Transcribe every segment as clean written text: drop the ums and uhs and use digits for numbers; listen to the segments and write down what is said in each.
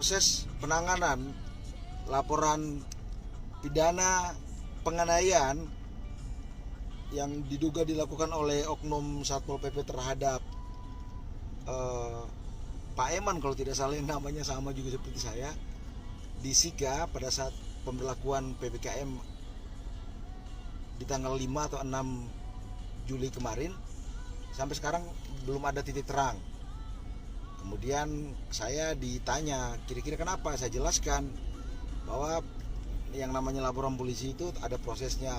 proses penanganan laporan pidana penganiayaan yang diduga dilakukan oleh oknum Satpol PP terhadap Pak Eman, kalau tidak salah namanya sama juga seperti saya, di Siga pada saat pemberlakuan PPKM di tanggal 5 atau 6 Juli kemarin, sampai sekarang belum ada titik terang. Kemudian saya ditanya kira-kira kenapa, saya jelaskan bahwa yang namanya laporan polisi itu ada prosesnya.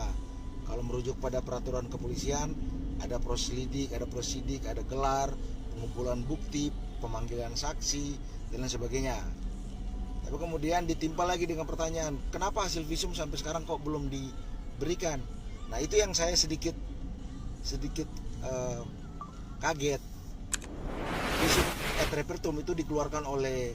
Kalau merujuk pada peraturan kepolisian, ada proselidik, ada prosidik, ada gelar, pengumpulan bukti, pemanggilan saksi, dan lain sebagainya. Tapi kemudian ditimpa lagi dengan pertanyaan, kenapa hasil visum sampai sekarang kok belum diberikan? Nah, itu yang saya sedikit kaget. Visum et repertum itu dikeluarkan oleh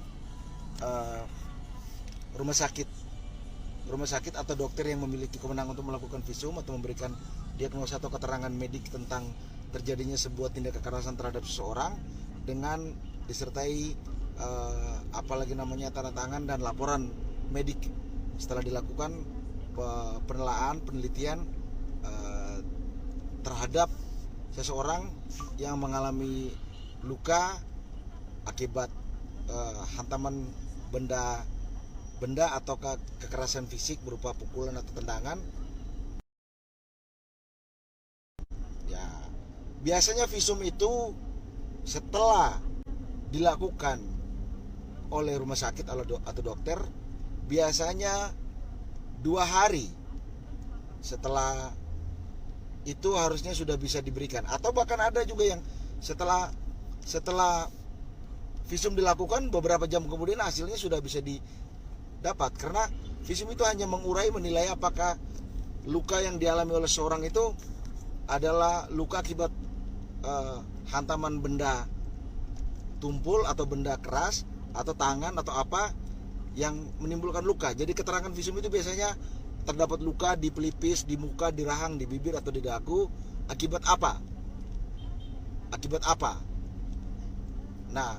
rumah sakit atau dokter yang memiliki kewenangan untuk melakukan visum atau memberikan diagnosa atau keterangan medik tentang terjadinya sebuah tindak kekerasan terhadap seseorang, dengan disertai apalagi namanya tanda tangan dan laporan medik setelah dilakukan penelitian terhadap seseorang yang mengalami luka akibat hantaman benda atau kekerasan fisik berupa pukulan atau tendangan. Ya, biasanya visum itu setelah dilakukan oleh rumah sakit atau dokter, biasanya 2 hari setelah itu harusnya sudah bisa diberikan, atau bahkan ada juga yang setelah visum dilakukan beberapa jam kemudian hasilnya sudah bisa didapat, karena visum itu hanya menilai apakah luka yang dialami oleh seorang itu adalah luka akibat hantaman benda tumpul atau benda keras atau tangan atau apa yang menimbulkan luka. Jadi keterangan visum itu biasanya terdapat luka di pelipis, di muka, di rahang, di bibir atau di dagu, akibat apa? Nah,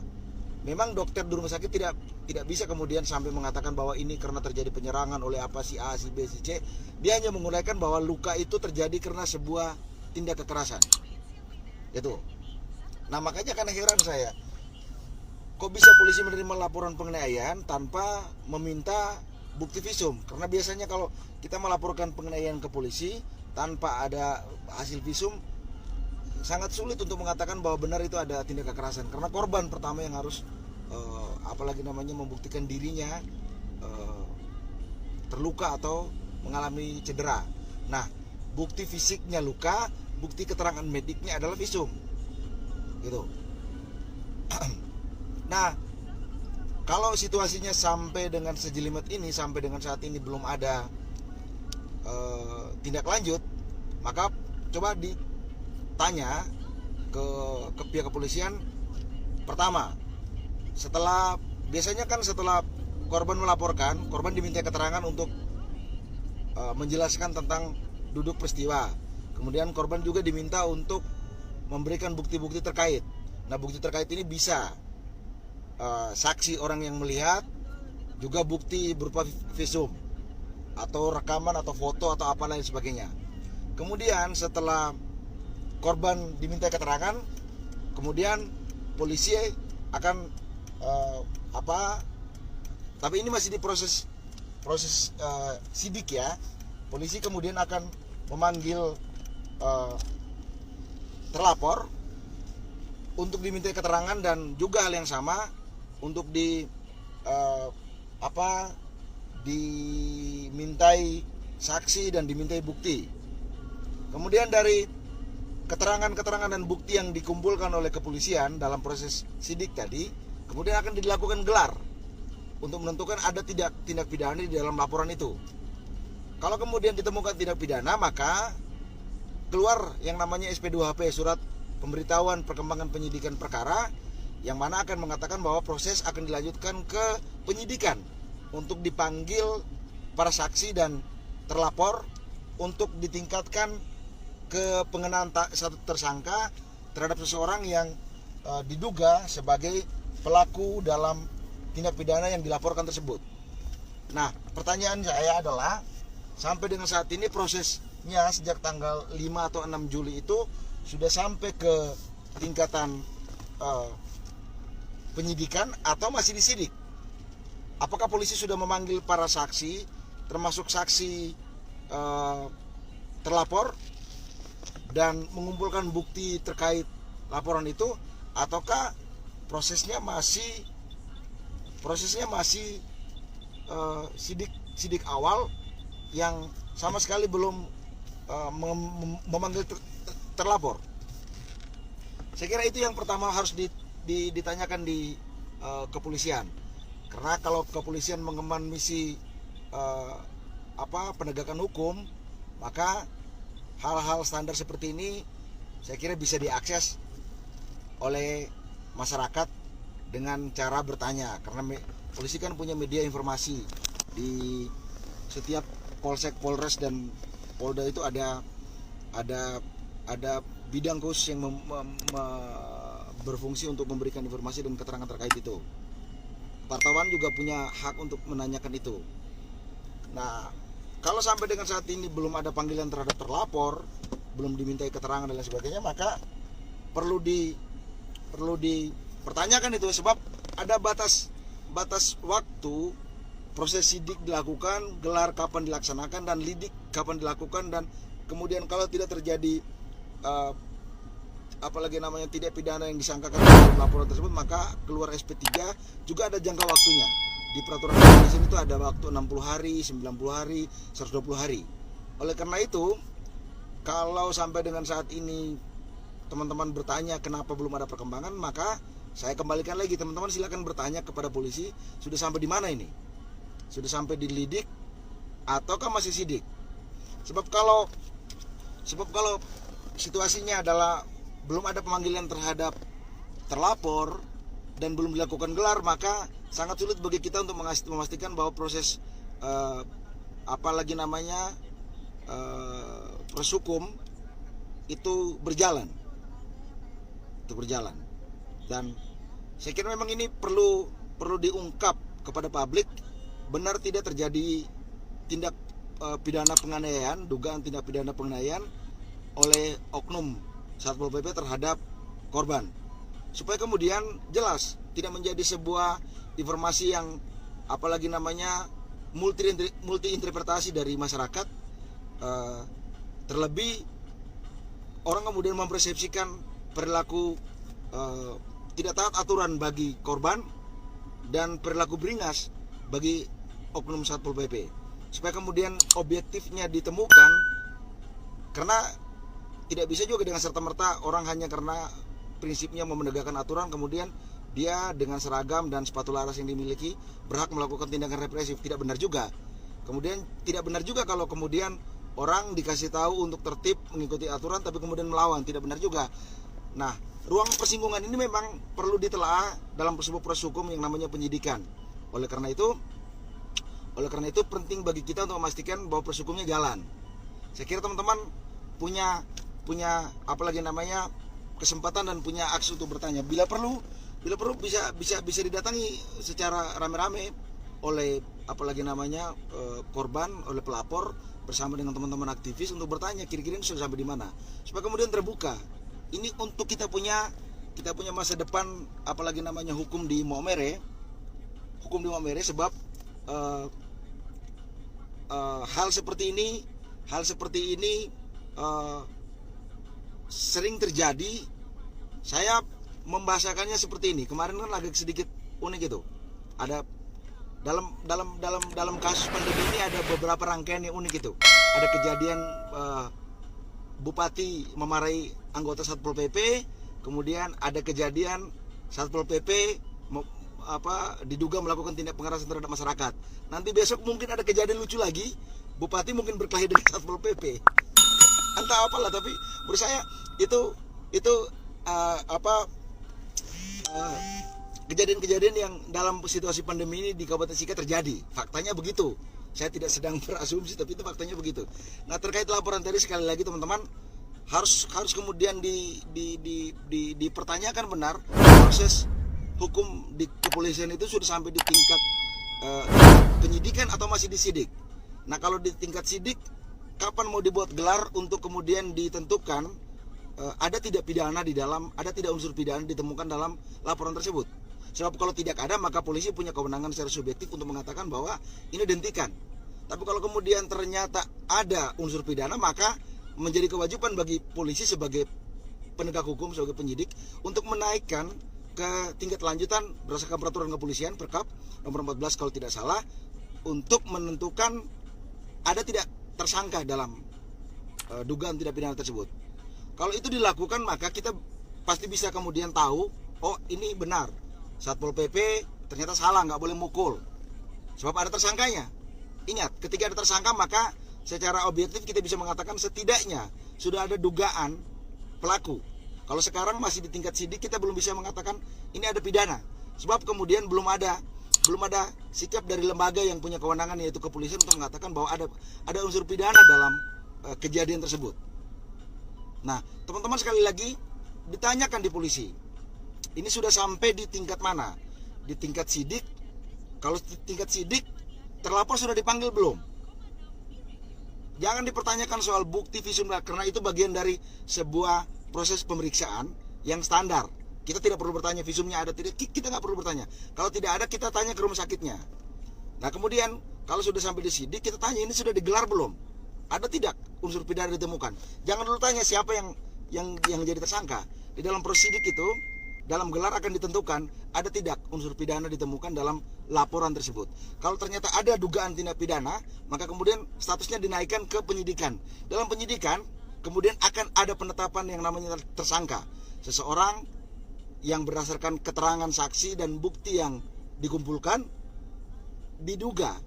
memang dokter di rumah sakit tidak bisa kemudian sampai mengatakan bahwa ini karena terjadi penyerangan oleh apa si A, si B, si C. Dia hanya menguraikan bahwa luka itu terjadi karena sebuah tindak kekerasan. Itu. Nah, makanya kan heran saya, kok bisa polisi menerima laporan penganiayaan tanpa meminta bukti visum? Karena biasanya kalau kita melaporkan penganiayaan ke polisi tanpa ada hasil visum, sangat sulit untuk mengatakan bahwa benar itu ada tindak kekerasan, karena korban pertama yang harus apalagi namanya membuktikan dirinya terluka atau mengalami cedera. Nah, bukti fisiknya luka, bukti keterangan mediknya adalah visum, gitu. Nah, kalau situasinya sampai dengan sejelimet ini, sampai dengan saat ini belum ada tindak lanjut, maka coba ditanya ke pihak kepolisian. Pertama, biasanya kan setelah korban melaporkan, korban diminta keterangan untuk menjelaskan tentang duduk peristiwa. Kemudian korban juga diminta untuk memberikan bukti-bukti terkait. Nah, bukti terkait ini bisa saksi orang yang melihat, juga bukti berupa visum atau rekaman atau foto atau apa lain sebagainya. Kemudian setelah korban diminta keterangan, kemudian polisi akan tapi ini masih di proses sidik ya. Polisi kemudian akan memanggil terlapor untuk diminta keterangan, dan juga hal yang sama untuk dimintai saksi dan dimintai bukti. Kemudian dari keterangan dan bukti yang dikumpulkan oleh kepolisian dalam proses sidik tadi, kemudian akan dilakukan gelar untuk menentukan ada tindak pidana di dalam laporan itu. Kalau kemudian ditemukan tindak pidana, maka keluar yang namanya SP2HP, surat pemberitahuan perkembangan penyidikan perkara, yang mana akan mengatakan bahwa proses akan dilanjutkan ke penyidikan untuk dipanggil para saksi dan terlapor untuk ditingkatkan ke pengenaan satu tersangka terhadap seseorang yang diduga sebagai pelaku dalam tindak pidana yang dilaporkan tersebut. Nah, pertanyaan saya adalah sampai dengan saat ini prosesnya sejak tanggal 5 atau 6 Juli itu sudah sampai ke tingkatan penyidikan atau masih disidik? Apakah polisi sudah memanggil para saksi, termasuk saksi terlapor, dan mengumpulkan bukti terkait laporan itu, ataukah prosesnya masih sidik awal yang sama sekali belum memanggil terlapor? Saya kira itu yang pertama harus ditanyakan di kepolisian. Karena kalau kepolisian mengemban misi penegakan hukum, maka hal-hal standar seperti ini saya kira bisa diakses oleh masyarakat dengan cara bertanya. Karena polisi kan punya media informasi. Di setiap polsek, polres, dan polda itu ada bidang khusus yang berfungsi untuk memberikan informasi dan keterangan terkait itu. Wartawan juga punya hak untuk menanyakan itu. Nah, kalau sampai dengan saat ini belum ada panggilan terhadap terlapor, belum dimintai keterangan dan lain sebagainya, maka perlu dipertanyakan itu, sebab ada batas waktu proses sidik dilakukan, gelar kapan dilaksanakan, dan lidik kapan dilakukan, dan kemudian kalau tidak terjadi apalagi namanya tidak pidana yang disangkakan dalam laporan tersebut, maka keluar SP3 juga ada jangka waktunya. Di peraturan kepolisian itu ada waktu 60 hari, 90 hari, 120 hari. Oleh karena itu, kalau sampai dengan saat ini teman-teman bertanya kenapa belum ada perkembangan, maka saya kembalikan lagi, teman-teman silakan bertanya kepada polisi, sudah sampai di mana ini? Sudah sampai dilidik ataukah masih sidik? Sebab kalau situasinya adalah belum ada pemanggilan terhadap terlapor dan belum dilakukan gelar, maka sangat sulit bagi kita untuk memastikan bahwa proses proses hukum itu berjalan. Dan saya kira memang ini perlu diungkap kepada publik, benar tidak terjadi tindak pidana penganiayaan, dugaan tindak pidana penganiayaan oleh oknum Satpol PP terhadap korban, supaya kemudian jelas, tidak menjadi sebuah informasi yang multi interpretasi dari masyarakat. Terlebih orang kemudian mempersepsikan perilaku tidak taat aturan bagi korban dan perilaku beringas bagi oknum Satpol PP, supaya kemudian objektifnya ditemukan. Karena tidak bisa juga dengan serta-merta orang hanya karena prinsipnya mau menegakkan aturan, kemudian dia dengan seragam dan sepatu laras yang dimiliki berhak melakukan tindakan represif. Tidak benar juga. Kemudian tidak benar juga kalau kemudian orang dikasih tahu untuk tertib mengikuti aturan tapi kemudian melawan. Tidak benar juga. Nah, ruang persinggungan ini memang perlu ditelaah dalam sebuah proses hukum yang namanya penyidikan. Oleh karena itu penting bagi kita untuk memastikan bahwa proses hukumnya jalan. Saya kira teman-teman punya kesempatan dan punya akses untuk bertanya. Bila perlu bisa didatangi secara rame-rame oleh korban, oleh pelapor bersama dengan teman-teman aktivis untuk bertanya kira-kira ini sudah sampai di mana, supaya kemudian terbuka. Ini untuk kita punya masa depan, hukum di Maumere, sebab hal seperti ini sering terjadi. Saya membahasakannya seperti ini. Kemarin kan agak sedikit unik itu. Ada dalam kasus pandemi ini ada beberapa rangkaian yang unik itu. Ada kejadian bupati memarahi anggota Satpol PP, kemudian ada kejadian Satpol PP diduga melakukan tindak pengerasan terhadap masyarakat. Nanti besok mungkin ada kejadian lucu lagi, bupati mungkin berkelahi dengan Satpol PP. Entah apalah, tapi menurut saya itu kejadian-kejadian yang dalam situasi pandemi ini di Kabupaten Sika terjadi. Faktanya begitu. Saya tidak sedang berasumsi, tapi itu faktanya begitu. Nah, terkait laporan tadi, sekali lagi teman-teman harus kemudian dipertanyakan benar proses hukum di kepolisian itu sudah sampai di tingkat penyidikan atau masih disidik. Nah, kalau di tingkat sidik, kapan mau dibuat gelar untuk kemudian ditentukan ada tidak pidana di dalam, ada tidak unsur pidana ditemukan dalam laporan tersebut. Sebab kalau tidak ada, maka polisi punya kewenangan secara subjektif untuk mengatakan bahwa ini dihentikan. Tapi kalau kemudian ternyata ada unsur pidana, maka menjadi kewajiban bagi polisi sebagai penegak hukum, sebagai penyidik, untuk menaikkan ke tingkat lanjutan berdasarkan peraturan kepolisian Perkap nomor 14 kalau tidak salah, untuk menentukan ada tidak tersangka dalam dugaan tindak pidana tersebut. Kalau itu dilakukan, maka kita pasti bisa kemudian tahu, oh ini benar, Satpol PP ternyata salah, nggak boleh mukul, sebab ada tersangkanya. Ingat, ketika ada tersangka, maka secara objektif kita bisa mengatakan setidaknya sudah ada dugaan pelaku. Kalau sekarang masih di tingkat sidik, kita belum bisa mengatakan ini ada pidana, sebab kemudian belum ada sikap dari lembaga yang punya kewenangan, yaitu kepolisian, untuk mengatakan bahwa ada unsur pidana dalam kejadian tersebut. Nah, teman-teman, sekali lagi ditanyakan di polisi, ini sudah sampai di tingkat mana? Di tingkat sidik. Kalau di tingkat sidik, terlapor sudah dipanggil belum? Jangan dipertanyakan soal bukti visum, karena itu bagian dari sebuah proses pemeriksaan yang standar. Kita tidak perlu bertanya visumnya ada tidak, kita nggak perlu bertanya. Kalau tidak ada, kita tanya ke rumah sakitnya. Nah, kemudian kalau sudah sampai di sidik, kita tanya ini sudah digelar belum? Ada tidak unsur pidana ditemukan? Jangan dulu tanya siapa yang jadi tersangka. Di dalam prosidik itu, dalam gelar akan ditentukan ada tidak unsur pidana ditemukan dalam laporan tersebut. Kalau ternyata ada dugaan tindak pidana, maka kemudian statusnya dinaikkan ke penyidikan. Dalam penyidikan, kemudian akan ada penetapan yang namanya tersangka. Seseorang yang berdasarkan keterangan saksi dan bukti yang dikumpulkan diduga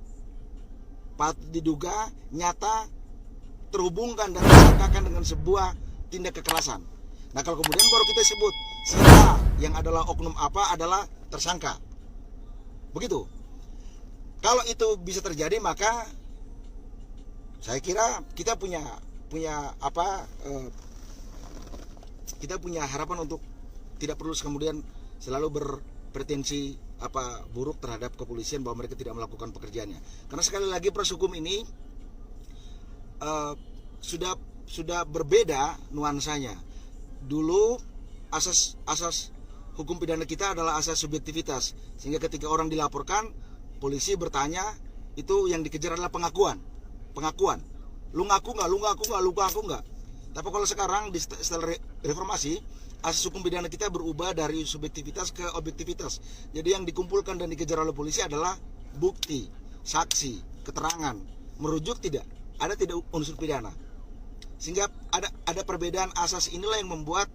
nyata terhubungkan dan disangkakan dengan sebuah tindak kekerasan. Nah, kalau kemudian baru kita sebut si A yang adalah oknum apa adalah tersangka. Begitu. Kalau itu bisa terjadi, maka saya kira kita punya harapan untuk tidak perlu kemudian selalu berpretensi buruk terhadap kepolisian bahwa mereka tidak melakukan pekerjaannya. Karena sekali lagi proses hukum ini sudah berbeda nuansanya. Dulu asas hukum pidana kita adalah asas subjektivitas, sehingga ketika orang dilaporkan, polisi bertanya, itu yang dikejar adalah pengakuan. Lu ngaku nggak? Tapi kalau sekarang di setelah reformasi, asas hukum pidana kita berubah dari subjektivitas ke objektivitas. Jadi yang dikumpulkan dan dikejar oleh polisi adalah bukti, saksi, keterangan, merujuk ada tidak unsur pidana. Sehingga ada perbedaan asas inilah yang membuat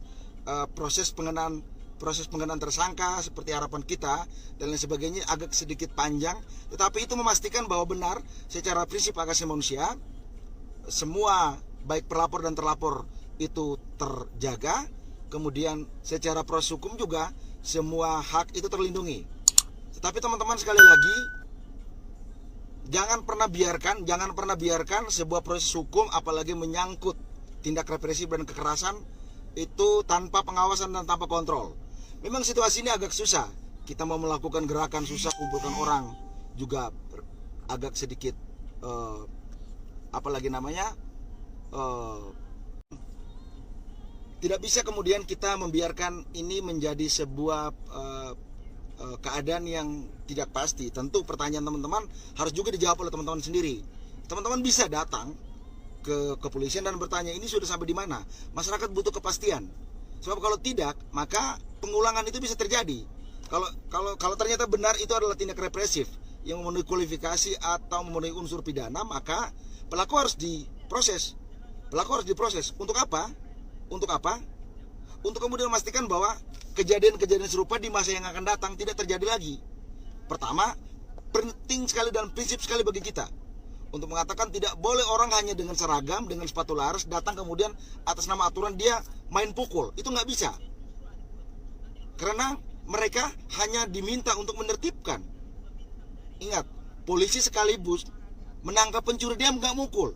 proses pengenaan tersangka seperti harapan kita dan lain sebagainya agak sedikit panjang, tetapi itu memastikan bahwa benar secara prinsip hak asasi manusia semua baik pelapor dan terlapor itu terjaga, kemudian secara proses hukum juga semua hak itu terlindungi. Tetapi teman-teman, sekali lagi, jangan pernah biarkan sebuah proses hukum, apalagi menyangkut tindak represif dan kekerasan, itu tanpa pengawasan dan tanpa kontrol. Memang situasi ini agak susah. Kita mau melakukan gerakan susah, kumpulkan orang juga agak sedikit tidak bisa kemudian kita membiarkan ini menjadi sebuah keadaan yang tidak pasti. Tentu pertanyaan teman-teman harus juga dijawab oleh teman-teman sendiri. Teman-teman bisa datang ke kepolisian dan bertanya, ini sudah sampai di mana? Masyarakat butuh kepastian. Sebab kalau tidak, maka pengulangan itu bisa terjadi. Kalau ternyata benar itu adalah tindak represif yang memenuhi kualifikasi atau memenuhi unsur pidana, maka pelaku harus diproses. Untuk apa? Untuk kemudian memastikan bahwa kejadian-kejadian serupa di masa yang akan datang tidak terjadi lagi. Pertama, penting sekali dan prinsip sekali bagi kita untuk mengatakan tidak boleh orang hanya dengan seragam, dengan sepatu laras datang kemudian atas nama aturan dia main pukul. Itu nggak bisa. Karena mereka hanya diminta untuk menertibkan. Ingat, polisi sekaligus menangkap pencuri, dia nggak mukul.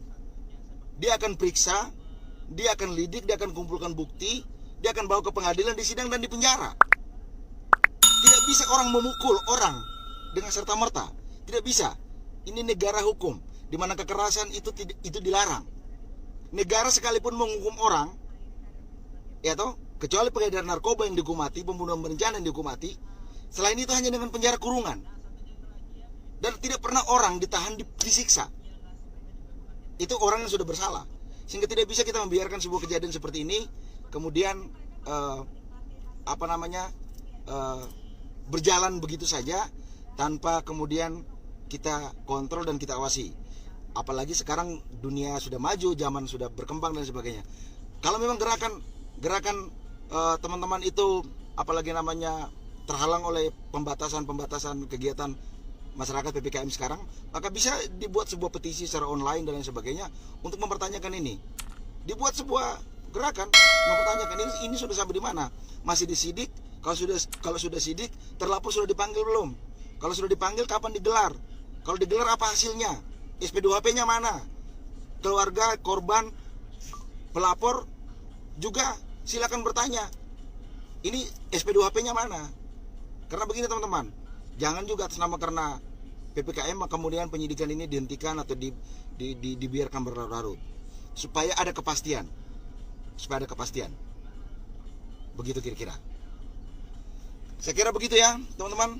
Dia akan periksa, dia akan lidik, dia akan kumpulkan bukti, dia akan bawa ke pengadilan, di sidang dan di penjara. Tidak bisa orang memukul orang dengan serta-merta. Tidak bisa. Ini negara hukum, di mana kekerasan itu dilarang. Negara sekalipun menghukum orang, ya toh, kecuali pengedar narkoba yang dihukum mati, pembunuhan berencana yang dihukum mati. Selain itu hanya dengan penjara kurungan. Dan tidak pernah orang ditahan disiksa. Itu orang yang sudah bersalah. Sehingga tidak bisa kita membiarkan sebuah kejadian seperti ini kemudian berjalan begitu saja tanpa kemudian kita kontrol dan kita awasi. Apalagi sekarang dunia sudah maju, zaman sudah berkembang dan sebagainya. Kalau memang gerakan teman-teman itu apalagi namanya terhalang oleh pembatasan kegiatan masyarakat PPKM sekarang, maka bisa dibuat sebuah petisi secara online dan lain sebagainya untuk mempertanyakan ini. Dibuat sebuah gerakan mempertanyakan ini sudah sampai di mana? Masih disidik? Kalau sudah sidik, terlapor sudah dipanggil belum? Kalau sudah dipanggil, kapan digelar? Kalau digelar, apa hasilnya? SP2HP-nya mana? Keluarga, korban, pelapor juga silakan bertanya. Ini SP2HP-nya mana? Karena begini teman-teman, jangan juga atas nama karena PPKM kemudian penyidikan ini dihentikan atau dibiarkan berlarut-larut. Supaya ada kepastian. Begitu kira-kira. Saya kira begitu ya teman-teman.